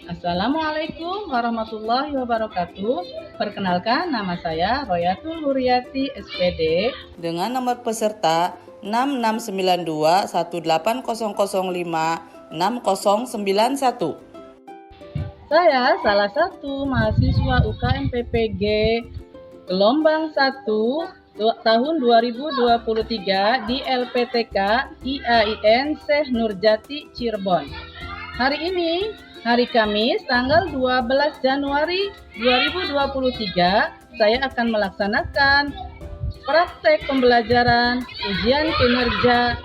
Assalamualaikum warahmatullahi wabarakatuh. Perkenalkan, nama saya Royatul Huriyati SPD dengan nomor peserta 669218005691. Saya salah satu mahasiswa UKM PPG gelombang 1 tahun 2023 di LPTK IAIN Syekh Nurjati Cirebon. Hari ini, hari Kamis, tanggal 12 Januari 2023, saya akan melaksanakan praktek pembelajaran ujian kinerja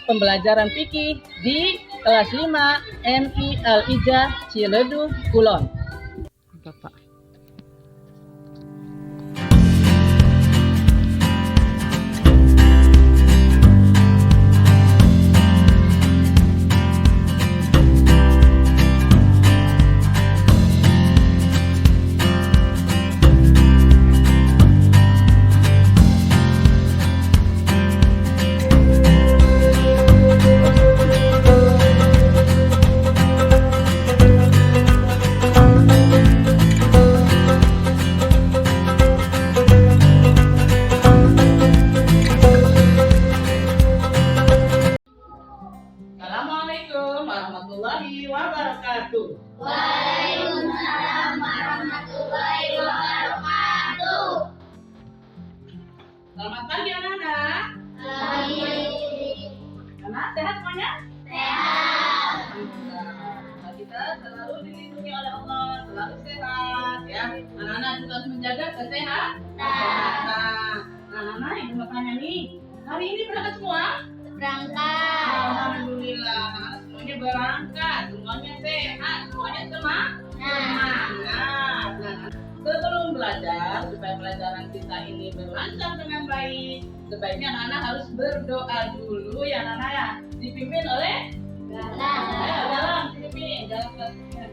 pembelajaran fikih di kelas 5 MI Al-Ijah Ciledug Kulon. Bapak. Assalamualaikum warahmatullahi wabarakatuh. Waalaikumsalam warahmatullahi wabarakatuh. Selamat pagi anak-anak. Anak sehat semuanya? Sehat. Alhamdulillah. Kita selalu dilindungi oleh Allah, selalu sehat ya. Anak-anak juga harus menjaga kesehatan. Nah, anak-anak ibu mau tanya nih, hari ini berangkat semua? Berangkat. Alhamdulillah, anak-anak semuanya berangkat, semuanya sehat, semuanya semangat. Nah, sebelum belajar, supaya pelajaran kita ini berlancar dengan baik, sebaiknya anak-anak harus berdoa dulu ya anak-anak ya. Dipimpin oleh dalam dipimpin dalam kelasnya.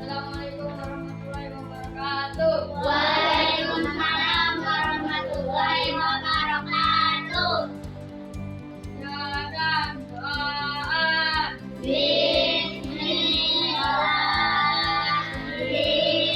Assalamualaikum warahmatullahi wabarakatuh. Waalaikumsalam warahmatullahi wabarakatuh. Silakan doa. Bismillahirrahmanirrahim.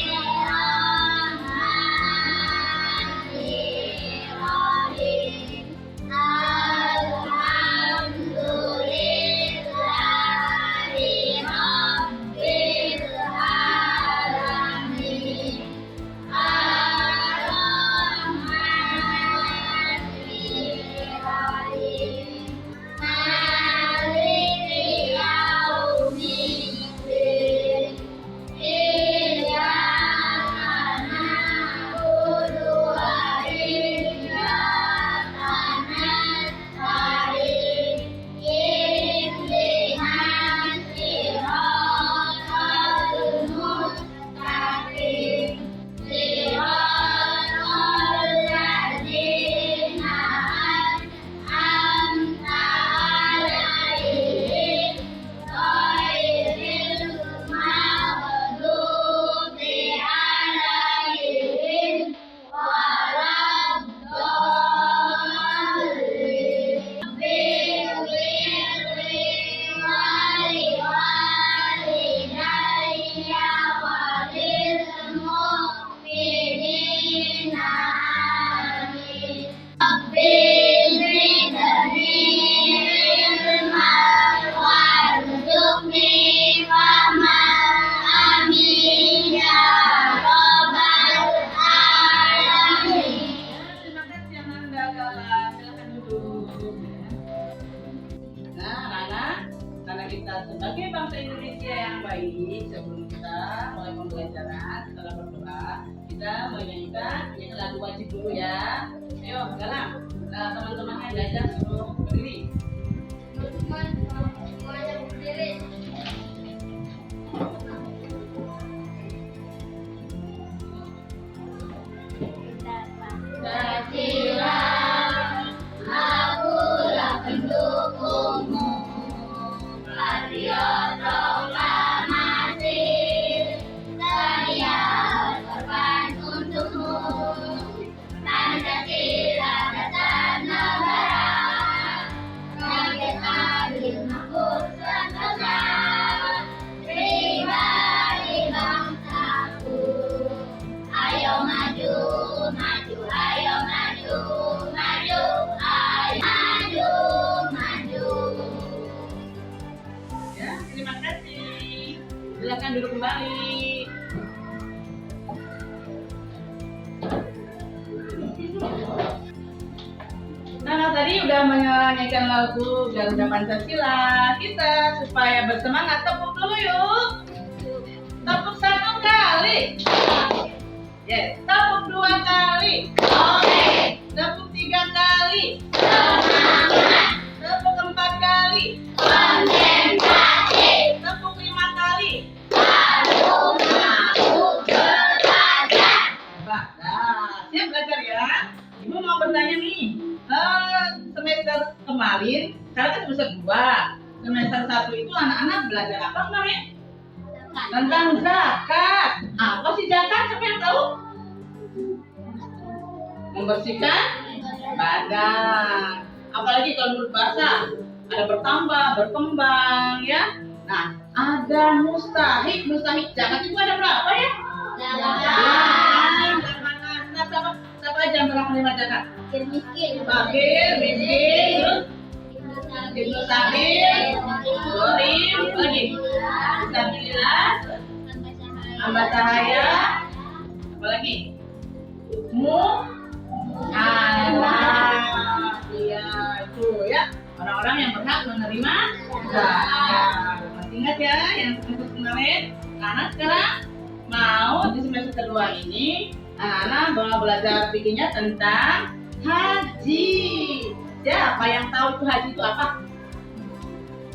Terima kasih Ananda Kala, silakan duduk. Nah, anak-anak, karena kita sebagai bangsa Indonesia yang baik, sebelum kita mulai pembelajaran, setelah berdoa, kita menyanyikan lagu wajib dulu ya. Ayo, Galang, teman-teman yang belajar suruh berdiri. Semuanya berdiri. Kecilan, akulah pendukungmu, patriot proklamasi, saya korban untukmu, Pancasila dasar negara, rakyat adil Silakan duduk kembali. Nah, tadi udah menyanyikan lagu Garuda Pancasila. Kita supaya bersemangat tepuk dulu yuk. Tepuk 1 kali. Yes. Tepuk 2 kali. Oke. Tepuk 3 kali. Semangat. Tepuk 4 kali. Konsentrasi. Tepuk 5 kali. Aku belajar. Nah, siap belajar ya. Ibu mau bertanya nih. Semester kemarin, sekarang kan semester 2. Semester 1 itu anak-anak belajar apa kemarin? Tentang zakat. Apa sih zakat? Siapa yang tahu? Membersihkan badan. Apalagi kalau menurut bahasa, ada bertambah, berkembang ya. Nah, ada mustahik. Mustahik zakat itu ada berapa ya? 8. Nah, siapa aja yang pernah menerima zakat? Miskin. Fakir, miskin, ibnu sabil, gorim, lagi, fisabilillah, hamba sahaya, apa lagi? Anak, iya itu ya orang-orang yang berhak menerima zakat. Masih ingat ya yang semester kemarin? Anak sekarang mau di semester kedua ini anak mau belajar bikinnya tentang haji. Siapa yang tahu itu haji itu apa?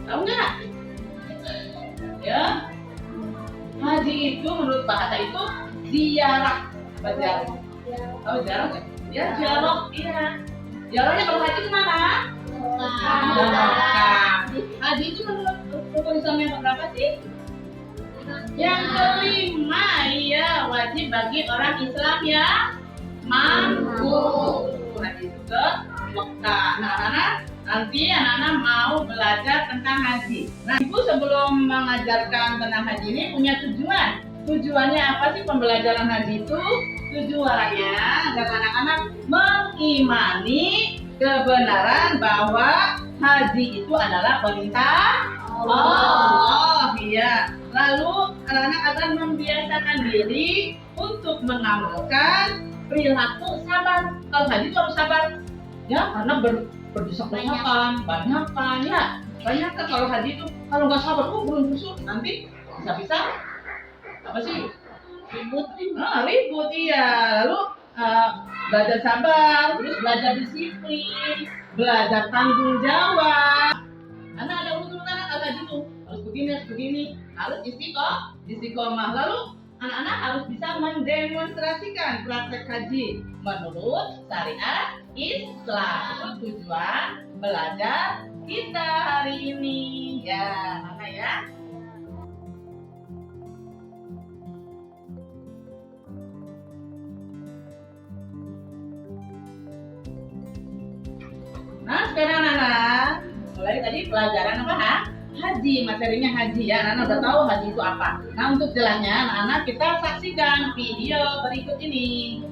Tahu nggak? Ya, haji itu menurut bahasa itu ziarah. Apa ziarah? Tahu ziarah nggak? Ya ziarah, iya. Ziarahnya kalau haji kemana? Mekah. Haji itu menurut rukun Islam yang berapa sih? Yang kelima, iya wajib bagi orang Islam ya mampu. Haji itu ke Mekah. Nah, nanti anak-anak mau belajar tentang haji. Nah, ibu sebelum mengajarkan tentang haji ini punya tujuan. Tujuannya apa sih pembelajaran haji itu? Tujuannya agar anak-anak mengimani kebenaran bahwa haji itu adalah perintah Allah. Iya. Lalu anak-anak akan membiasakan diri untuk mengamalkan perilaku sabar. Kalau haji itu harus sabar, ya karena berdesak-desakan, banyakan ya. Banyakan kalau haji itu kalau nggak sabar, belum busuk nanti bisa-bisa apa sih? Ribut. Ribut iya. Lalu belajar sabar, terus belajar disiplin, belajar tanggung jawab. Karena ada urutan kalau haji itu harus begini, harus istiqomah. Lalu anak-anak harus bisa mendemonstrasikan praktek haji menurut syariat Islam. Itu tujuan belajar kita hari ini. Ya, mana ya? Nah, sekarang anak-anak mulai tadi pelajaran apa? Haji, materinya haji ya. Anak-anak udah tahu haji itu apa. Nah, untuk jelasnya anak-anak kita saksikan video berikut ini.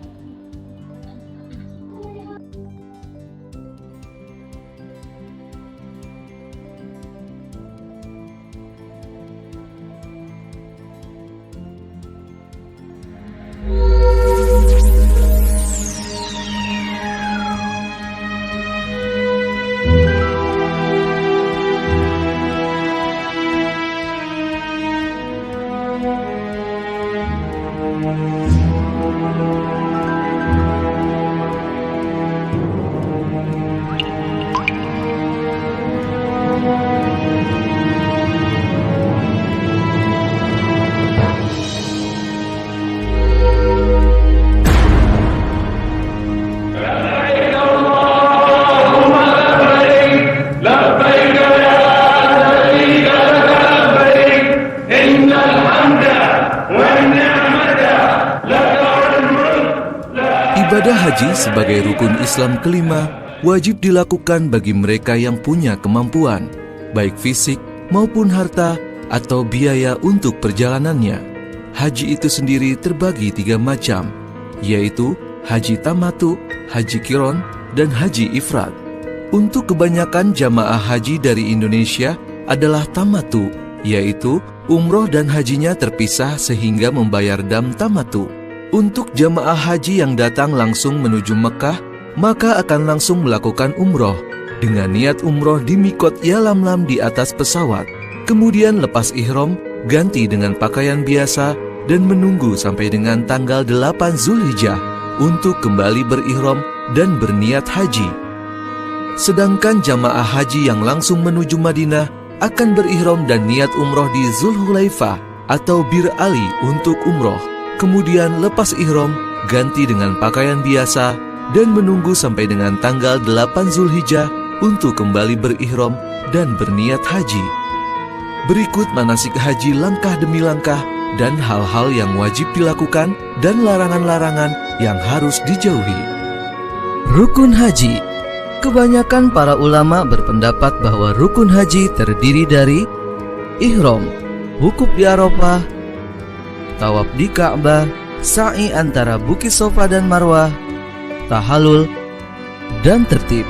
Ibadah haji sebagai rukun Islam kelima wajib dilakukan bagi mereka yang punya kemampuan, baik fisik maupun harta atau biaya untuk perjalanannya. Haji itu sendiri terbagi 3 macam, yaitu haji tamatu, haji qiron, dan haji ifrad. Untuk kebanyakan jamaah haji dari Indonesia adalah tamatu, yaitu umroh dan hajinya terpisah sehingga membayar dam tamatu. Untuk jamaah haji yang datang langsung menuju Mekah, maka akan langsung melakukan umroh dengan niat umroh di mikot Yalamlam di atas pesawat. Kemudian lepas ihram, ganti dengan pakaian biasa dan menunggu sampai dengan tanggal 8 Zulhijjah untuk kembali berihram dan berniat haji. Sedangkan jamaah haji yang langsung menuju Madinah akan berihram dan niat umroh di Zulhulaifah atau Bir Ali untuk umroh. Kemudian lepas ihram, ganti dengan pakaian biasa dan menunggu sampai dengan tanggal 8 Zulhijjah untuk kembali berihram dan berniat haji. Berikut manasik haji langkah demi langkah dan hal-hal yang wajib dilakukan dan larangan-larangan yang harus dijauhi. Rukun haji. Kebanyakan para ulama berpendapat bahwa rukun haji terdiri dari ihram, wukuf di Arafah, tawaf di Ka'bah, sa'i antara Bukit Safa dan Marwah, tahallul, dan tertib.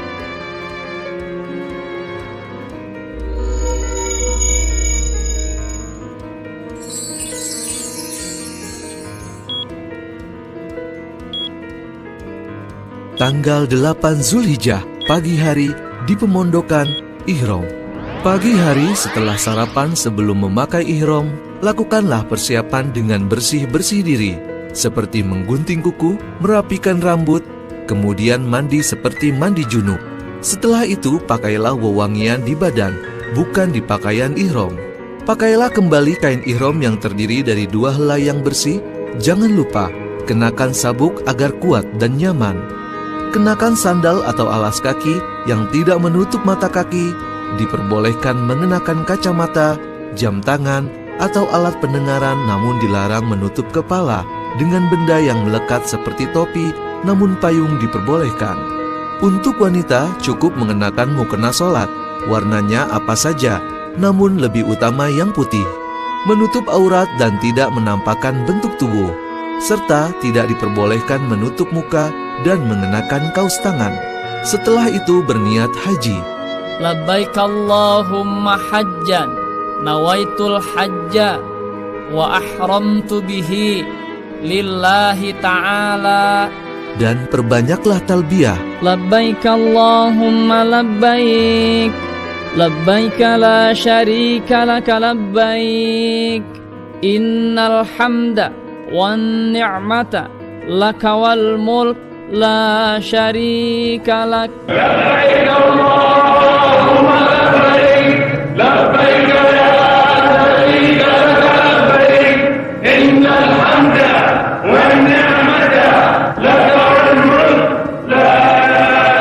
Tanggal 8 Zulhijjah, pagi hari di pemondokan ihram. Pagi hari setelah sarapan sebelum memakai ihram, lakukanlah persiapan dengan bersih-bersih diri, seperti menggunting kuku, merapikan rambut, kemudian mandi seperti mandi junub. Setelah itu, pakailah wewangian di badan, bukan di pakaian ihram. Pakailah kembali kain ihram yang terdiri dari 2 helai yang bersih. Jangan lupa, kenakan sabuk agar kuat dan nyaman. Kenakan sandal atau alas kaki yang tidak menutup mata kaki. Diperbolehkan mengenakan kacamata, jam tangan, atau alat pendengaran, namun dilarang menutup kepala dengan benda yang melekat seperti topi, namun payung diperbolehkan. Untuk wanita cukup mengenakan mukena sholat, warnanya apa saja, namun lebih utama yang putih. Menutup aurat dan tidak menampakkan bentuk tubuh, serta tidak diperbolehkan menutup muka dan mengenakan kaos tangan. Setelah itu berniat haji. Labbaik Allahumma hajjan, nawaitul hajja, wa ahramtu bihi lillahi ta'ala. Dan perbanyaklah talbiyah. Labbaik Allahumma labbaik, labbaik la syarika laka labbaik, innal hamda wan ni'mata laka wal mulk la syarika lak. Labbaik Allahumma labbaik, labbaik la syarika laka labbaik, innal hamda wan ni'mata laka wal mulk la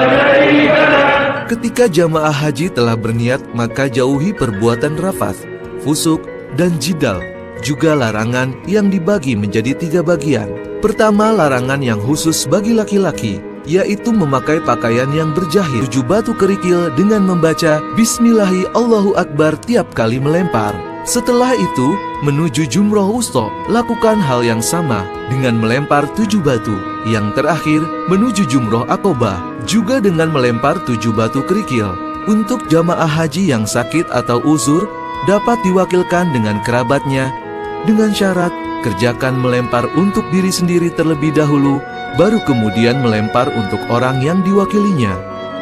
syarika lak. Ketika jamaah haji telah berniat, maka jauhi perbuatan rafath, fusuk, dan jidal. Juga larangan yang dibagi menjadi 3 bagian. Pertama, larangan yang khusus bagi laki-laki, yaitu memakai pakaian yang berjahit 7 batu kerikil dengan membaca Bismillahi Allahu Akbar tiap kali melempar. Setelah itu, menuju Jumroh Wusta, lakukan hal yang sama dengan melempar 7 batu. Yang terakhir, menuju Jumroh Aqobah, juga dengan melempar 7 batu kerikil. Untuk jamaah haji yang sakit atau uzur, dapat diwakilkan dengan kerabatnya, dengan syarat kerjakan melempar untuk diri sendiri terlebih dahulu, baru kemudian melempar untuk orang yang diwakilinya.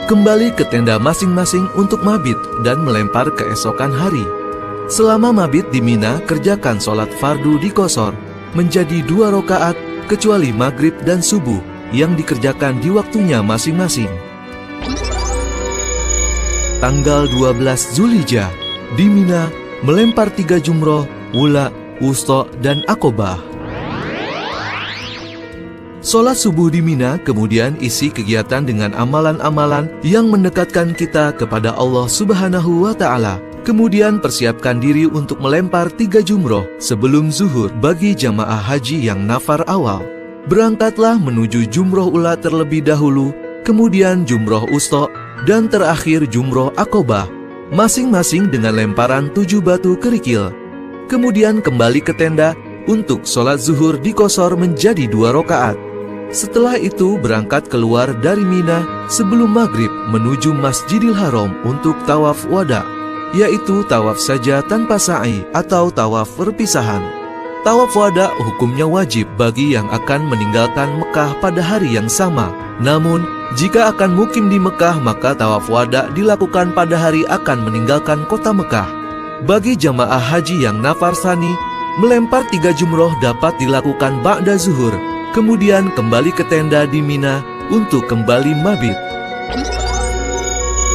Kembali ke tenda masing-masing untuk mabit dan melempar keesokan hari. Selama mabit di Mina, kerjakan sholat fardu di Qashar menjadi 2 rakaat, kecuali maghrib dan subuh yang dikerjakan di waktunya masing-masing. Tanggal 12 Zulhijjah, di Mina, melempar 3 jumroh, wula, wusta, dan Aqobah. Sholat subuh di Mina, kemudian isi kegiatan dengan amalan-amalan yang mendekatkan kita kepada Allah Subhanahu wa Ta'ala. Kemudian persiapkan diri untuk melempar 3 jumroh sebelum zuhur bagi jamaah haji yang nafar awal. Berangkatlah menuju jumroh ula terlebih dahulu, kemudian jumroh wusta, dan terakhir jumroh Aqobah, masing-masing dengan lemparan 7 batu kerikil. Kemudian kembali ke tenda untuk sholat zuhur di Qashar menjadi 2 rakaat. Setelah itu berangkat keluar dari Mina sebelum maghrib menuju Masjidil Haram untuk tawaf wada, yaitu tawaf saja tanpa sa'i atau tawaf perpisahan. Tawaf wada hukumnya wajib bagi yang akan meninggalkan Mekah pada hari yang sama. Namun, jika akan mukim di Mekah, maka tawaf wada dilakukan pada hari akan meninggalkan kota Mekah. Bagi jamaah haji yang nafar sani, melempar 3 jumroh dapat dilakukan ba'da zuhur, kemudian kembali ke tenda di Mina untuk kembali mabit.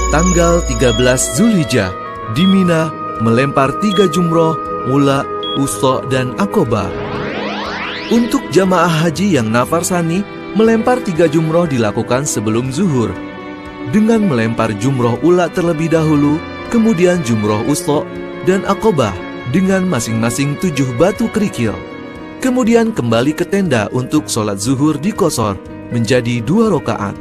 Tanggal 13 Zulhijjah, di Mina melempar 3 jumroh, mula, wusta, dan aqobah. Untuk jamaah haji yang nafar sani, melempar 3 jumroh dilakukan sebelum zuhur, dengan melempar jumroh ula terlebih dahulu, kemudian jumroh wusta dan aqobah dengan masing-masing 7 batu kerikil. Kemudian kembali ke tenda untuk sholat zuhur di qashar menjadi 2 rakaat.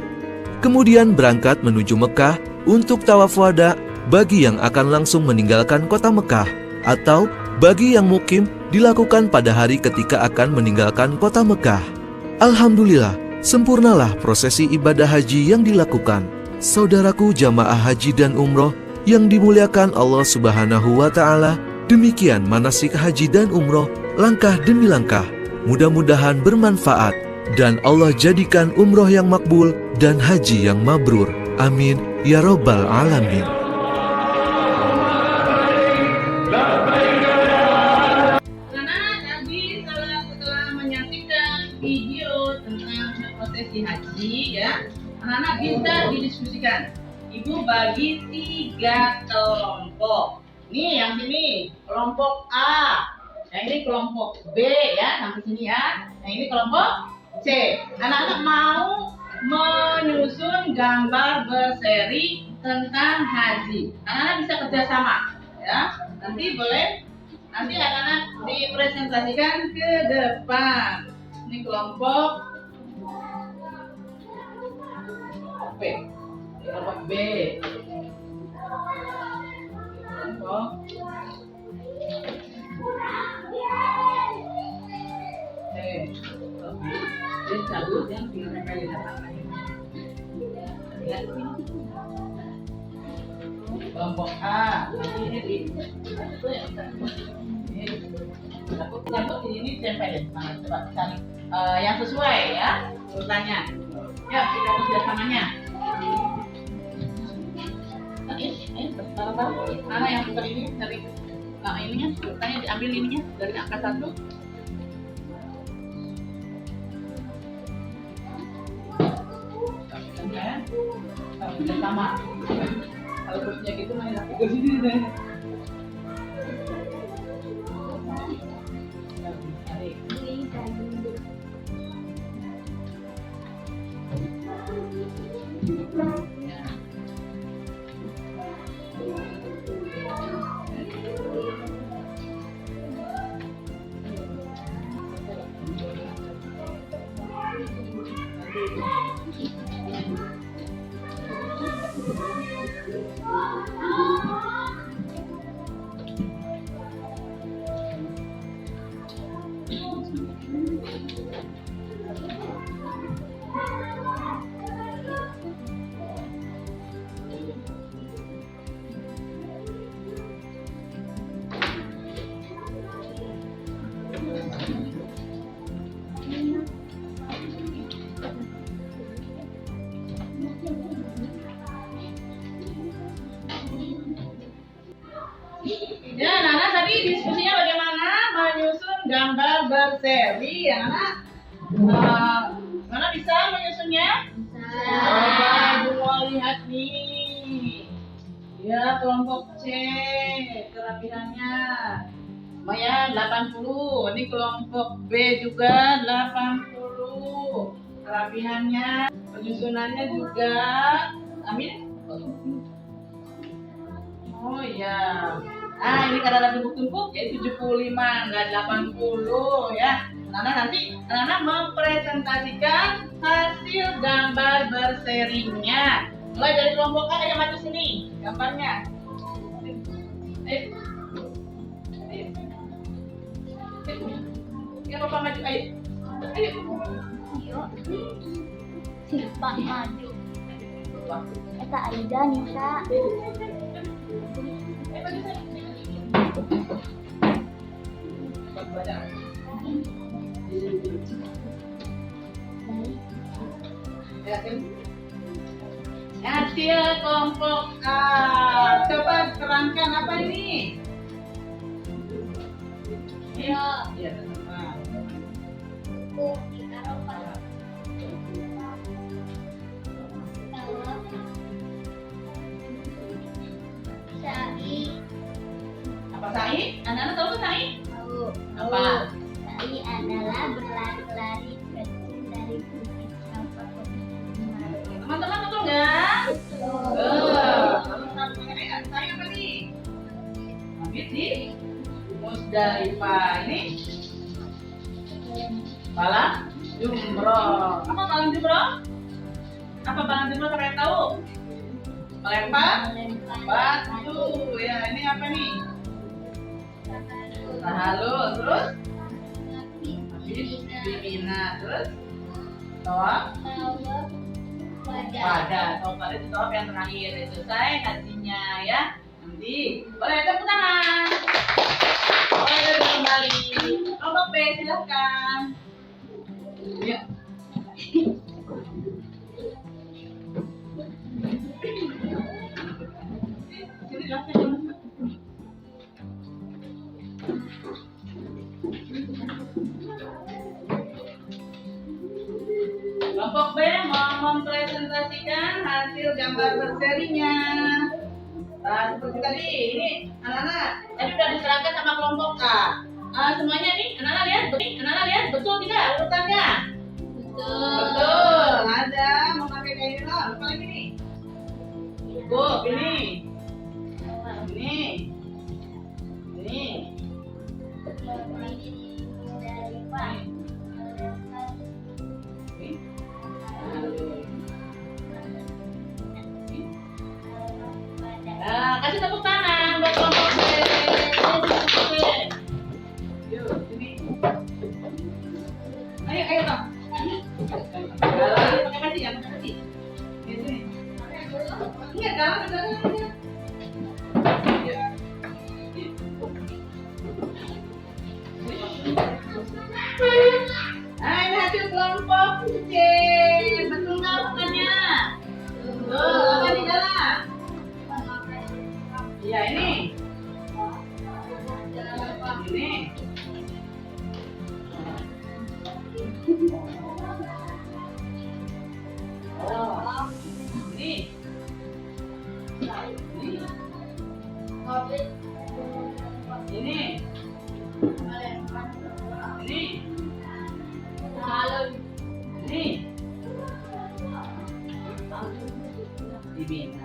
Kemudian berangkat menuju Mekah untuk tawaf wada bagi yang akan langsung meninggalkan kota Mekah, atau bagi yang mukim dilakukan pada hari ketika akan meninggalkan kota Mekah. Alhamdulillah, sempurnalah prosesi ibadah haji yang dilakukan. Saudaraku jamaah haji dan umroh yang dimuliakan Allah Subhanahu wa Ta'ala, demikian manasik haji dan umroh langkah demi langkah. Mudah-mudahan bermanfaat dan Allah jadikan umroh yang makbul dan haji yang mabrur. Amin ya Rabbal Alamin. Setelah menyaksikan video tentang prosesi haji, ya, anak-anak bisa didiskusikan. Ibu bagi 3 kelompok. Nih yang sini kelompok A, yang ini kelompok B, ya, sampai sini ya. Yang ini kelompok C. Anak-anak mau menyusun gambar berseri tentang haji. Anak-anak bisa kerjasama, ya. Nanti anak-anak dipresentasikan ke depan. Ini kelompok B. Kelompok B. Kelompok Dia cabut yang pilihnya kali datang. Kelompok A. Ini cabut ini tempel. Coba cari yang sesuai, ya urutannya. Ya, kita kerjasamanya. Mana yang bukan ini dari ininya, urutannya diambil ininya dari angka 1. Sama. Kalau kursinya gitu main lagi ke sini deh. Ya, Nana tadi diskusinya bagaimana menyusun gambar berseri, ya Nana? Nana bisa menyusunnya? Coba Ibu lihat nih. Ya, kelompok C, kerapihannya lumayan 80. Ini kelompok B juga 80. Kerapihannya, penyusunannya juga. Amin. Oh iya. Nah, ini karena lagi tumpuk ya 75, enggak 80 ya. Nanti anak-anak mempresentasikan hasil gambar berserinya. Mulai dari kelompok A, yang maju sini gambarnya. Ya, Bapak maju, ayo. Pak maju. Eta Aida Nisa. Baju saya. Baca. Hasil kelompok A. Coba terangkan apa ini? Ya. Ya, teman-teman. Sa'i. Apa Sai? Anak-anak tahu tuh Sai? Tahu. Apa? Sa'i adalah berlari-lari dari bukit sampai ke Teman-teman betul nggak? Lalu saya apa nih? Mabit di Musdalifah. Ini malam jumroh. Apa malam jumroh? Apa malam jumroh kalian tahu? Melempar batu. Ya, ini apa nih? Tahalul. Terus habis bimina. Terus tawaf pada. Tawaf pada itu tawaf yang terakhir. Itu selesai hajinya ya. Nanti boleh tepuk tangan. Boleh kembali. Kelompok B silahkan. Yuk. Sini silahkan. Kelompok B mau mempresentasikan hasil gambar berserinya. Nah, seperti tadi, ini anak-anak tadi udah diserahkan sama kelompok A. Semuanya nih, anak-anak lihat, betul tidak urutannya? Betul. Ada memakai kain nilon. Apa lagi nih? Cukup ini. Kasih tepuk tangan buat kelompok B. Yuk, sini. Ayo Tom. Pakai kaki ya, pakai kaki. Sini. Enggak, jangan. Ini hasil kelompok C. Betul nggak bukannya? Betul. Apa di dalam? Iya ini. Oh, ini.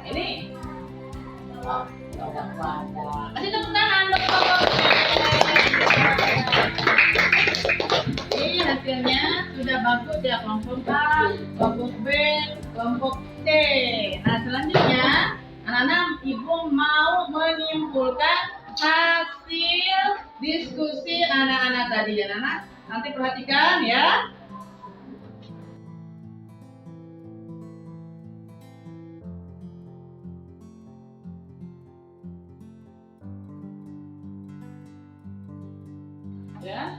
Ini. Oh, kasih tepuk tangan buat kelompok C. Ini hasilnya sudah bagus ya, kelompok A, kelompok B, kelompok C. Nah selanjutnya anak-anak ibu mau menyimpulkan hasil diskusi anak-anak tadi ya anak. Nanti perhatikan ya. Ya,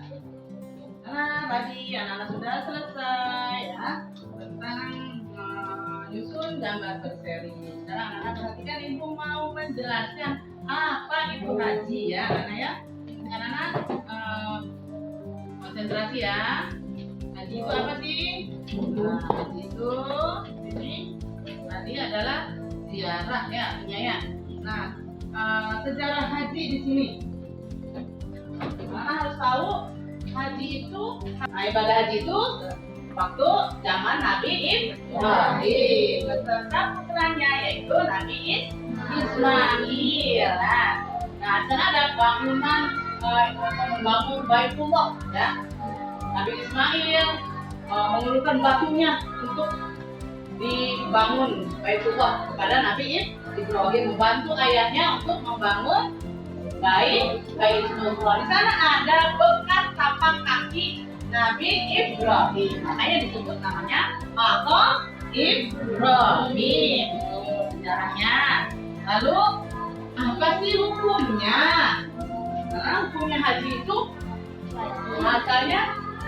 tadi anak-anak sudah selesai ya tentang menyusun gambar berseri. Sekarang anak-anak perhatikan, ibu mau menjelaskan apa itu haji ya, anak ya. Anak-anak konsentrasi ya. Haji itu apa sih? Nah, haji itu ini tadi adalah ziarah ya, ya. Nah, sejarah haji di sini. Karena harus tahu haji itu, ibadah haji itu waktu zaman Nabi Ibrahim beserta putranya yaitu Nabi Ismail. Nah, sana ada bangunan membangun Baitullah ya. Nabi Ismail mengulurkan batunya untuk dibangun Baitullah kepada Nabi Ibrahim, membantu ayahnya untuk membangun Baitullah. Di sana ada bekas tapak kaki Nabi Ibrahim, makanya disebut namanya Maqam Ibrahim. Sejarahnya. Lalu Apa sih hukumnya? Karena hukumnya haji itu asalnya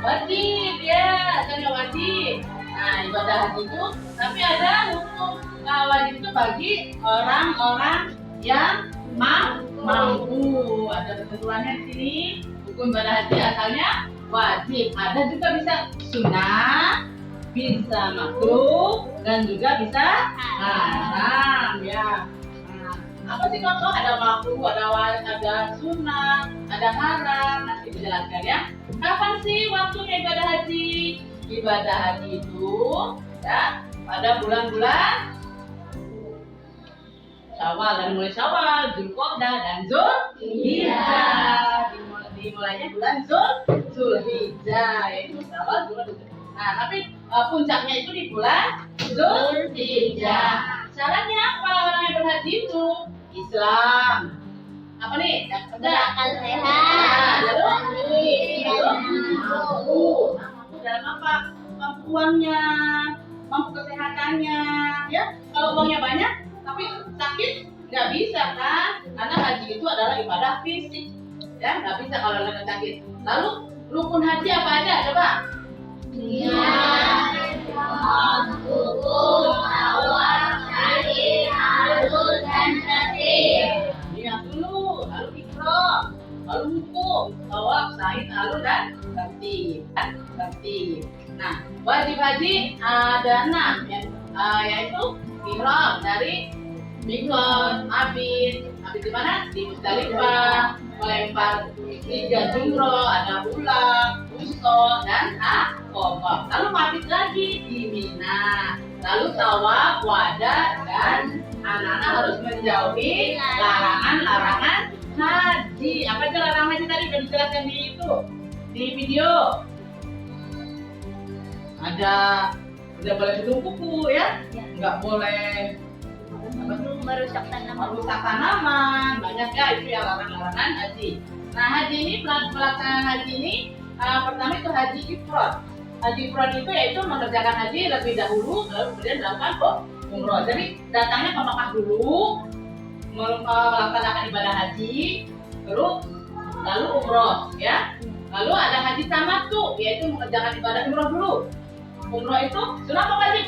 wajib ya, asalnya wajib. Nah, ibadah haji itu tapi ada hukum wajib itu bagi orang-orang yang mampu. Ada ketentuannya di sini. Hukum ibadah haji asalnya wajib. Ada juga bisa sunnah, bisa makruh, dan juga bisa haram ya. Nah, apa sih contoh? Ada makruh, ada sunnah, ada haram. Nanti dijelaskan ya. Kapan sih waktunya ibadah haji? Ibadah haji itu ya pada bulan-bulan Syawal, dan mulai Syawal, Dzulqa'dah dan Dzulhijjah. Dimulainya bulan Dzulhijjah, yaitu Syawal, Dzulqa'dah. Nah, tapi puncaknya itu di bulan Dzulhijjah. Syaratnya apa orang yang berhaji itu? Islam. Apa nih? Akal sehat. Mampu dalam apa? Mampu uangnya, mampu kesehatannya. Ya, kalau uangnya banyak tapi sakit nggak bisa kan? Karena haji itu adalah ibadah fisik. Ya, nggak bisa kalau lagi sakit. Lalu rukun haji apa aja? Coba. Niat dulu, lalu ikrar, lalu hukum, tawaf, sa'i, lalu dan tertib. Nah, wajib haji ada 6 yaitu ihram dari mikot, habis di mana? Di Muzdalifah, melempar 3 jumroh, ada ulang, wusta, dan aqobah. Lalu mabit lagi di Mina. Lalu tawaf, wada, dan anak-anak harus menjauhi larangan-larangan haji. Apa itu larangan haji tadi? Udah dijelaskan di video. Ada udah boleh tutup kuku ya, nggak boleh Merusak tanaman, banyak ya itu yang larangan-larangan haji. Nah, haji ini pelaksanaan haji ini pertama itu haji ifrad. Haji ifrad itu yaitu mengerjakan haji lebih dahulu, lalu kemudian melakukan umroh. Jadi datangnya ke Makkah dulu, melaksanakan ibadah haji, lalu umroh ya. Lalu ada haji tamattu, yaitu mengerjakan ibadah umroh dulu. Umroh itu sunnah apa wajib?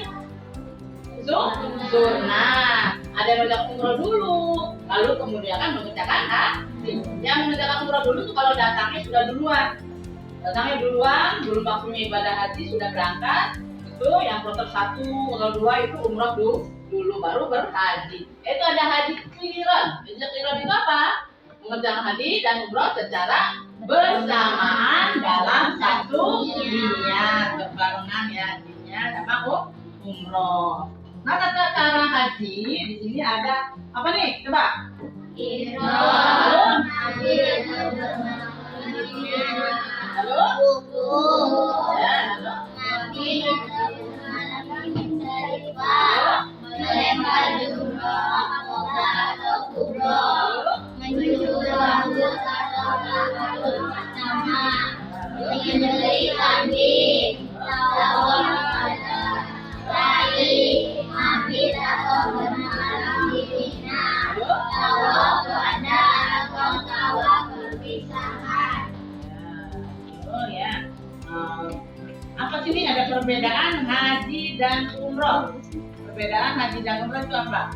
Sunnah. Ada yang mengerjakan umroh dulu, lalu kemudian kan mengerjakan haji. Yang mengerjakan umroh dulu itu kalau datangnya sudah duluan. Belum waktunya ibadah haji sudah berangkat. Itu yang kloter 1, kloter 2 itu umroh dulu baru berhaji. Itu ada haji qiran. Haji qiran itu apa? Mengerjakan haji dan umroh secara bersamaan dalam satu niat, berbarengan ya niat sama umroh. Nah, tata cara haji di sini ada apa nih? Coba. melempar jumroh atau kubroh, menyusul rambut atau rambut pertama, menyembelih kambing, tawaf pada sa'i, mabit atau bermalam di Mina, tawaf pada atau tawaf perpisahan. Oh ya. Apa sih ini ada perbedaan haji dan umroh? Perbedaan haji dan umroh itu apa?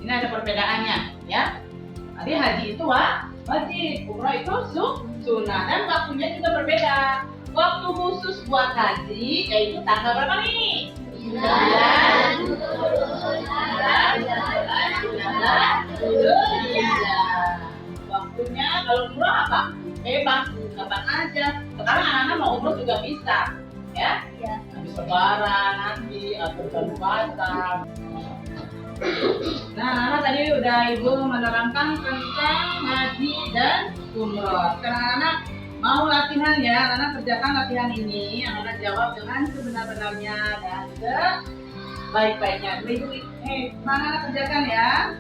Ini ada perbedaannya, ya. Tadi haji itu wajib, umroh itu sunnah, dan waktunya juga berbeda. Waktu khusus buat haji yaitu tanggal berapa nih? 19 Zulhijjah. Waktunya kalau umroh apa? Bebas, kapan aja. Sekarang anak-anak mau umroh juga bisa, ya? Habis lebaran nanti atau bulan puasa. Nah, anak tadi udah ibu menerangkan tentang haji dan umroh. Sekarang anak mau latihan ya, anak kerjakan latihan ini. Anak jawab dengan sebenar-benarnya dan sebaik-baiknya. Ibu, mana anak kerjakan ya?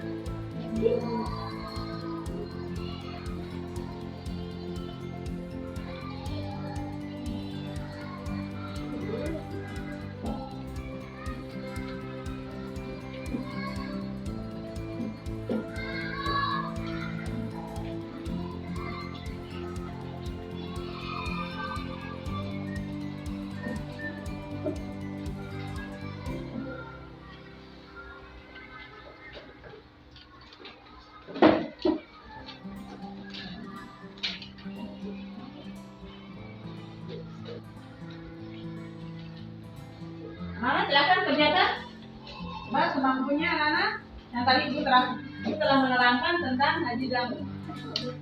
Mana silakan kerjakan. Coba semampunya anak-anak. Yang tadi ibu telah menerangkan tentang haji dan umroh.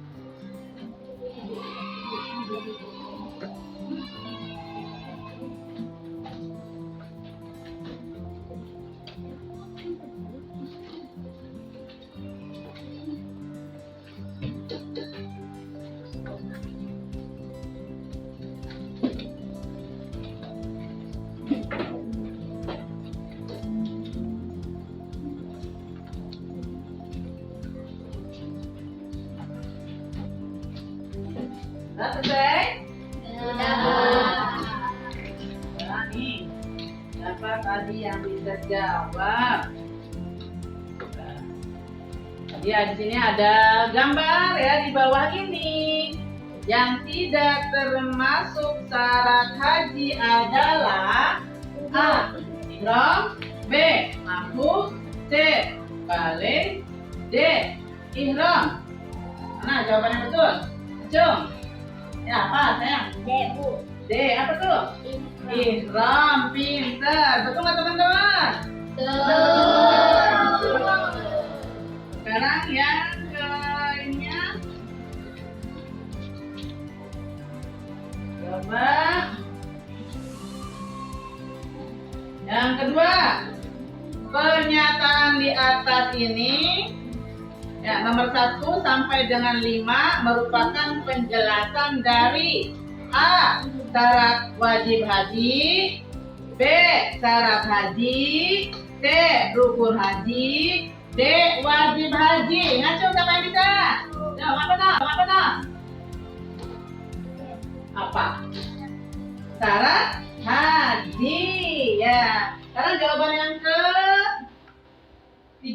Sudah selesai? Nah, nih. Siapa tadi yang bisa jawab? Ya, di sini ada gambar ya di bawah ini. Yang tidak termasuk syarat haji adalah A. Ihram, B. Mahfuz, C. Balik, D. Ihram. Mana jawabannya betul? Cung. Ya, apa sayang? D, apa tuh? Ihram, pinter. Betul nggak teman-teman? Sekarang yang lainnya. Coba. Yang kedua. Pernyataan di atas ini. Ya, nomor 1 sampai dengan 5 merupakan penjelasan dari A. Syarat wajib haji, B. Syarat haji, C. Rukun haji, D. Wajib haji. Ngaco siapa yang bisa? Jawab apa toh? Apa toh? Apa? Syarat haji. Ya. Sekarang jawaban yang ke-3.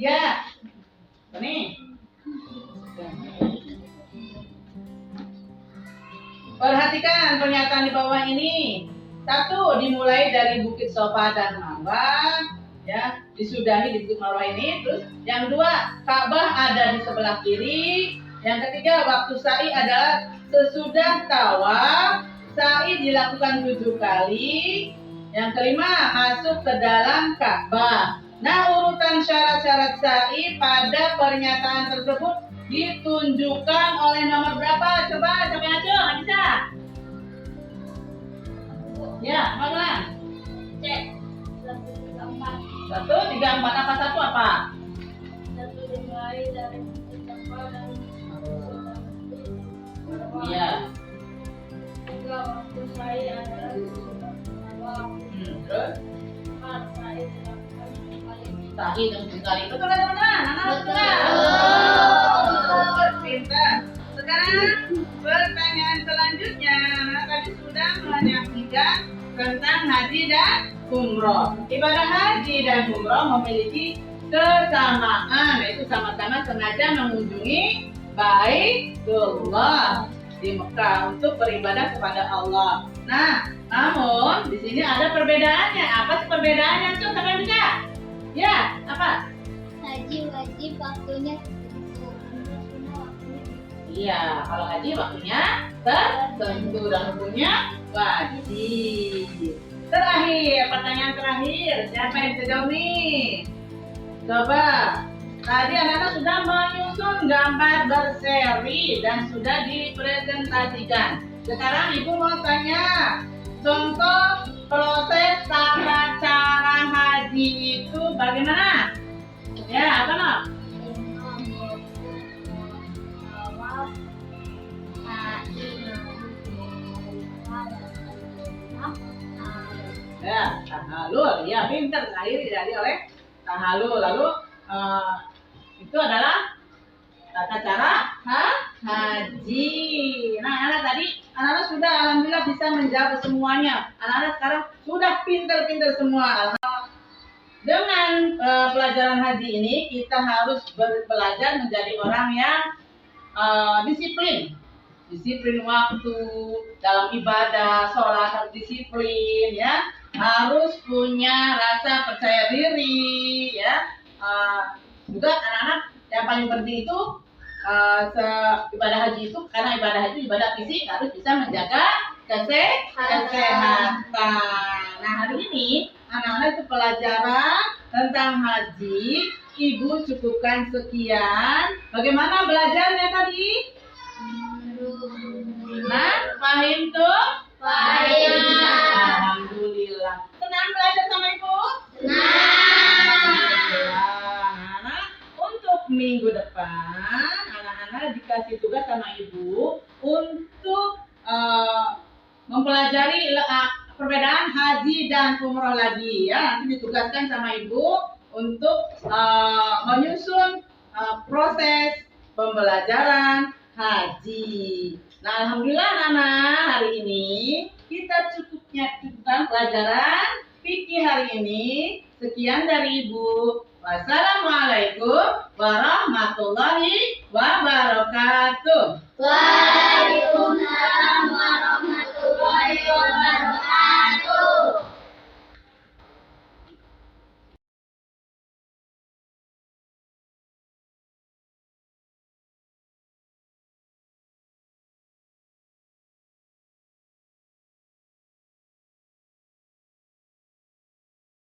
Nih. Perhatikan pernyataan di bawah ini. 1. Dimulai dari Bukit Sofa dan Marwah, ya, disudahi di Bukit Marwah ini. Terus yang 2, Ka'bah ada di sebelah kiri. Yang ketiga, waktu sa'i adalah sesudah tawaf. Sa'i dilakukan 7 kali. Yang kelima, masuk ke dalam Ka'bah. Nah, urutan syarat-syarat sa'i pada pernyataan tersebut ditunjukkan oleh nomor berapa? Coba siapa yang ngaco? Bisa? Ya, mana? C. 1, 3, 4 apa? 1 apa? 1 dimulai dari Mustafa dan Iya. 3 waktu saya adalah Terus? 4 saya dilakukan kembali. Sa'i dan sekali. Betul nggak teman-teman? Anak betul. Pintar. Sekarang pertanyaan selanjutnya. Tadi sudah menyaksikan tentang haji dan umroh. Ibadah haji dan umroh memiliki kesamaan, yaitu sama-sama sengaja mengunjungi Baitullah di Mekah untuk beribadah kepada Allah. Nah, namun di sini ada perbedaannya. Apa sih perbedaannya? Tuh, siapa yang bisa? Ya, apa? Haji wajib waktunya tertentu. Umroh sunnah waktunya Iya, kalau haji waktunya tertentu dan hukumnya wajib. Terakhir, pertanyaan terakhir. Siapa yang bisa jawab nih? Coba. Tadi anak-anak sudah menyusun gambar berseri dan sudah dipresentasikan. Sekarang ibu mau tanya, contoh proses tata cara haji itu bagaimana? Ya, apa no? Ya, tahalul. Ya, pintar. Terakhir oleh tahalul. Lalu itu adalah tata cara haji. Nah, anak tadi anak-anak sudah alhamdulillah bisa menjawab semuanya. Anak-anak sekarang sudah pintar-pintar semua. Dengan pelajaran haji ini kita harus belajar menjadi orang yang disiplin. Disiplin waktu dalam ibadah, sholat harus disiplin ya. Harus punya rasa percaya diri ya. Juga anak-anak yang paling penting itu ibadah haji itu, karena ibadah haji ibadah fisik, harus bisa menjaga kesehatan. Nah, hari ini anak-anak itu pelajaran tentang haji. Ibu cukupkan sekian. Bagaimana belajarnya tadi? Nah, paham tuh? Paham. Alhamdulillah. Senang belajar sama Ibu? Nah, untuk minggu depan, anak-anak dikasih tugas sama Ibu untuk mempelajari perbedaan haji dan umroh lagi ya. Nanti ditugaskan sama Ibu untuk menyusun proses pembelajaran haji. Nah, alhamdulillah anak-anak, hari ini kita cukupkan pelajaran fikih hari ini. Sekian dari Ibu. Wassalamualaikum warahmatullahi wabarakatuh.